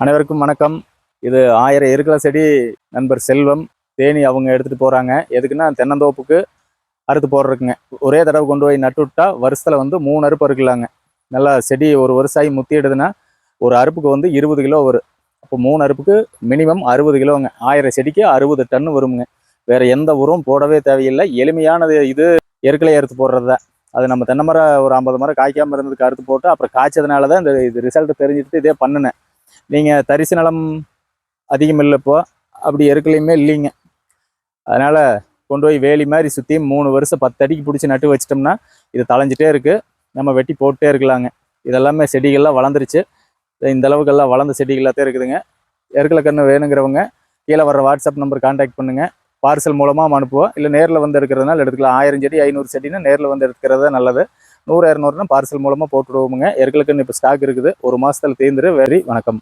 அனைவருக்கும் வணக்கம். இது 1000 எருக்கலை செடி நண்பர் செல்வம் தேனி அவங்க எடுத்துகிட்டு போகிறாங்க. எதுக்குன்னா தென்னந்தோப்புக்கு அறுத்து போடுறதுக்குங்க. ஒரே தடவை கொண்டு போய் நட்டு விட்டா வருஷத்தில் 3 அறுப்பு அறுக்கலாங்க. நல்லா செடி ஒரு வருஷமாகி முத்திடுதுன்னா ஒரு அறுப்புக்கு 20 கிலோ வரும். அப்போ 3 அறுப்புக்கு மினிமம் 60 கிலோங்க. 1000 செடிக்கு 60 டன்னு வருமுங்க. வேறு எந்த உரம் போடவே தேவையில்லை. எளிமையானது இது. எருக்கலை அறுத்து போடுறது தான். அது நம்ம தென்னை மரம் ஒரு 50 மரம் காய்க்காமல் இருந்ததுக்கு அறுத்து போட்டு அப்புறம் காய்ச்சதுனால தான் இது ரிசல்ட் தெரிஞ்சுட்டு இதே பண்ணினேன். நீங்கள் தரிசு நிலம் அதிகம் இல்லை, இப்போ அப்படி எருக்கலையுமே இல்லைங்க. அதனால் கொண்டு போய் வேலி மாதிரி சுற்றி 3 வருஷம் 10 அடிக்கு பிடிச்சி நட்டு வச்சிட்டோம்னா இது தளைஞ்சிட்டே இருக்குது. நம்ம வெட்டி போட்டே இருக்கலாங்க. இதெல்லாமே செடிகள்லாம் வளர்ந்துருச்சு. இந்த அளவுக்கெல்லாம் வளர்ந்த செடிகளாக இருக்குதுங்க. எருக்கலை கன்று வேணுங்கிறவங்க கீழே வர்ற வாட்ஸ்அப் நம்பர் கான்டாக்ட் பண்ணுங்கள். பார்சல் மூலமாக அனுப்புவோம். இல்லை நேரில் வந்து எடுக்கிறதுனால எடுத்துக்கலாம். 1000 செடி 500 செடினா நேரில் வந்து எடுத்துக்கிறது தான் நல்லது. 100 200னா பார்சல் மூலமாக போட்டுவிடுவோமுங்க. எருக்கலை கன்று இப்போ ஸ்டாக் இருக்குது. ஒரு மாதத்தில் தீர்ந்துரு. வணக்கம்.